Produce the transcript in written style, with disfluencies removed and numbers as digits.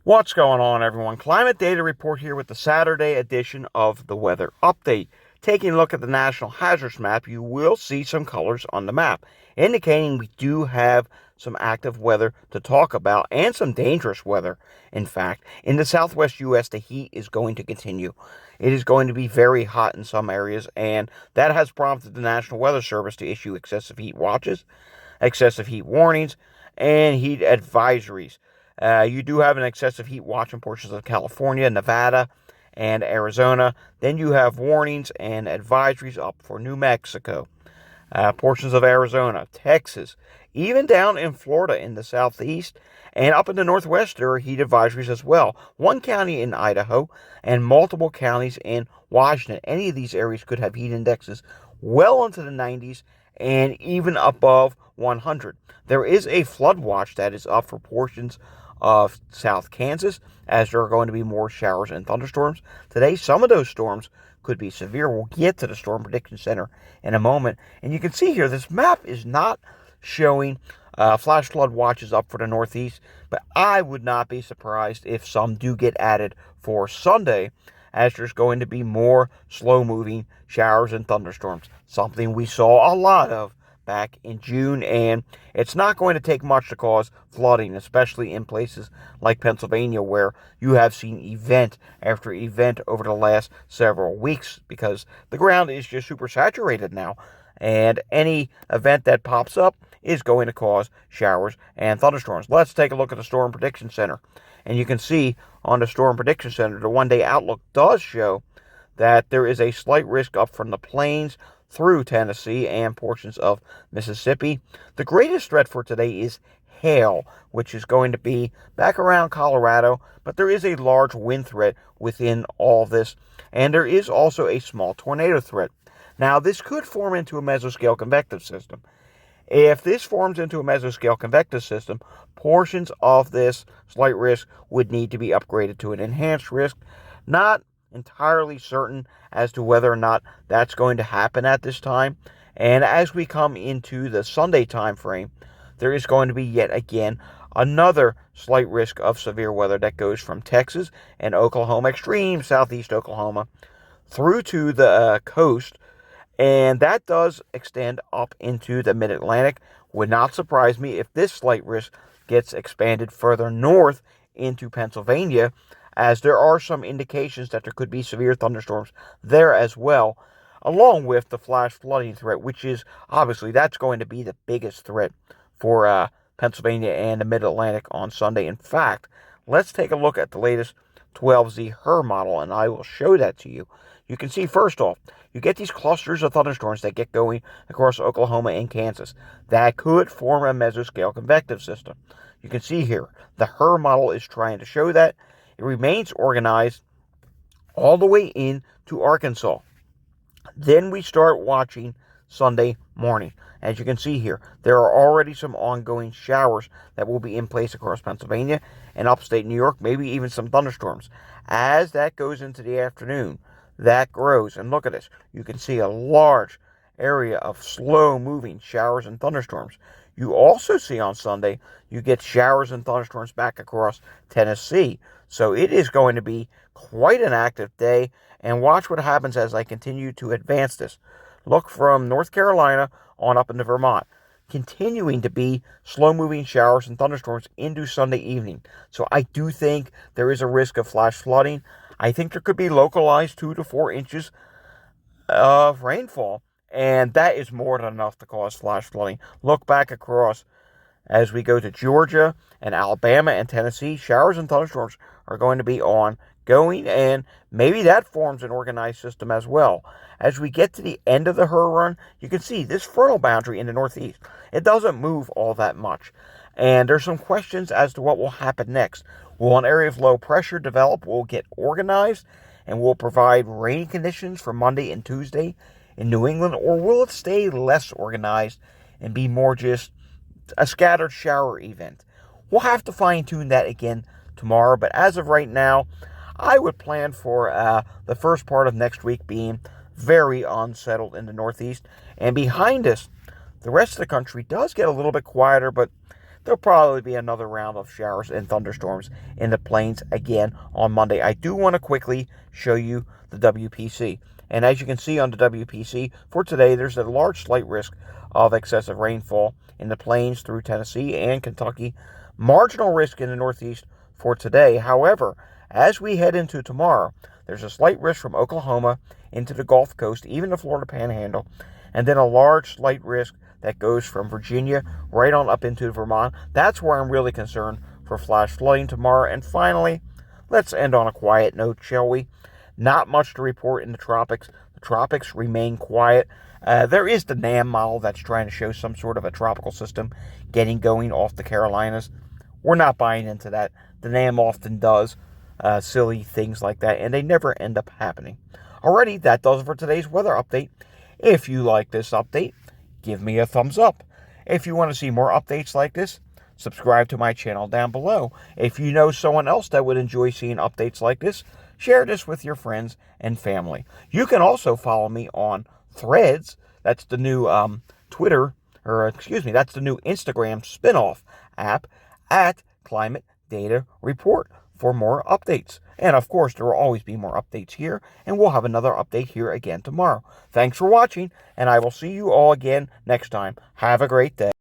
What's going on, everyone? Climate Data Report here with the Saturday edition of the Weather Update. Taking a look at the National Hazards Map, you will see some colors on the map, indicating we do have some active weather to talk about and some dangerous weather. In fact, in the southwest U.S., the heat is going to continue. It is going to be very hot in some areas, and that has prompted the National Weather Service to issue excessive heat watches, excessive heat warnings, and heat advisories. You do have an excessive heat watch in portions of California, Nevada, and Arizona. Then you have warnings and advisories up for New Mexico, portions of Arizona, Texas, even down in Florida in the southeast, and up in the northwest there are heat advisories as well. One county in Idaho and multiple counties in Washington. Any of these areas could have heat indexes well into the 90s and even above 100. There is a flood watch that is up for portions of South Kansas, as there are going to be more showers and thunderstorms today. Some of those storms could be severe. We'll get to the Storm Prediction Center in a moment. And you can see here, this map is not showing flash flood watches up for the Northeast, but I would not be surprised if some do get added for Sunday, as there's going to be more slow-moving showers and thunderstorms, something we saw a lot of back in June, and it's not going to take much to cause flooding, especially in places like Pennsylvania, where you have seen event after event over the last several weeks, because the ground is just super saturated now, and any event that pops up is going to cause showers and thunderstorms. Let's take a look at the Storm Prediction Center, and you can see on the Storm Prediction Center, the one-day outlook does show that there is a slight risk up from the plains through Tennessee and portions of Mississippi. The greatest threat for today is hail, which is going to be back around Colorado, but there is a large wind threat within all this, and there is also a small tornado threat. Now, this could form into a mesoscale convective system. If this forms into a mesoscale convective system, portions of this slight risk would need to be upgraded to an enhanced risk. Not entirely certain as to whether or not that's going to happen at this time. And as we come into the Sunday time frame, there is going to be yet again another slight risk of severe weather that goes from Texas and Oklahoma, extreme southeast Oklahoma, through to the coast, and that does extend up into the mid-Atlantic. Would not surprise me if this slight risk gets expanded further north into Pennsylvania, as there are some indications that there could be severe thunderstorms there as well, along with the flash flooding threat, which is obviously that's going to be the biggest threat for Pennsylvania and the Mid-Atlantic on Sunday. In fact, let's take a look at the latest 12Z HRRR model, and I will show that to you. You can see, first off, you get these clusters of thunderstorms that get going across Oklahoma and Kansas. That could form a mesoscale convective system. You can see here, the HRRR model is trying to show that. It remains organized all the way in to Arkansas. Then we start watching Sunday morning. As you can see here, there are already some ongoing showers that will be in place across Pennsylvania and upstate New York, maybe even some thunderstorms. As that goes into the afternoon, that grows. And look at this. You can see a large area of slow-moving showers and thunderstorms. You also see on Sunday, you get showers and thunderstorms back across Tennessee. So it is going to be quite an active day. And watch what happens as I continue to advance this. Look from North Carolina on up into Vermont, continuing to be slow-moving showers and thunderstorms into Sunday evening. So I do think there is a risk of flash flooding. I think there could be localized 2 to 4 inches of rainfall, and that is more than enough to cause flash flooding. Look back across as we go to Georgia and Alabama and Tennessee. Showers and thunderstorms are going to be ongoing, and maybe that forms an organized system as well. As we get to the end of the HRRR run, you can see this frontal boundary in the northeast. It doesn't move all that much, and there's some questions as to what will happen next. Will an area of low pressure develop? Will it get organized and will provide rainy conditions for Monday and Tuesday in New England, or will it stay less organized and be more just a scattered shower event? We'll have to fine-tune that again tomorrow, but as of right now, I would plan for the first part of next week being very unsettled in the Northeast. And behind us, the rest of the country does get a little bit quieter, but there'll probably be another round of showers and thunderstorms in the plains again on Monday. I do want to quickly show you the WPC. And as you can see on the WPC for today, there's a large slight risk of excessive rainfall in the plains through Tennessee and Kentucky. Marginal risk in the Northeast for today. However, as we head into tomorrow, there's a slight risk from Oklahoma into the Gulf Coast, even the Florida Panhandle, and then a large slight risk that goes from Virginia right on up into Vermont. That's where I'm really concerned for flash flooding tomorrow. And finally, let's end on a quiet note, shall we? Not much to report in the tropics. The tropics remain quiet. There is the NAM model that's trying to show some sort of a tropical system getting going off the Carolinas. We're not buying into that. The NAM often does silly things like that, and they never end up happening. Alrighty, that does it for today's weather update. If you like this update, give me a thumbs up. If you want to see more updates like this, subscribe to my channel down below. If you know someone else that would enjoy seeing updates like this, share this with your friends and family. You can also follow me on Threads. That's the new that's the new Instagram spin-off app at Climate Data Report for more updates. And of course, there will always be more updates here, and we'll have another update here again tomorrow. Thanks for watching, and I will see you all again next time. Have a great day.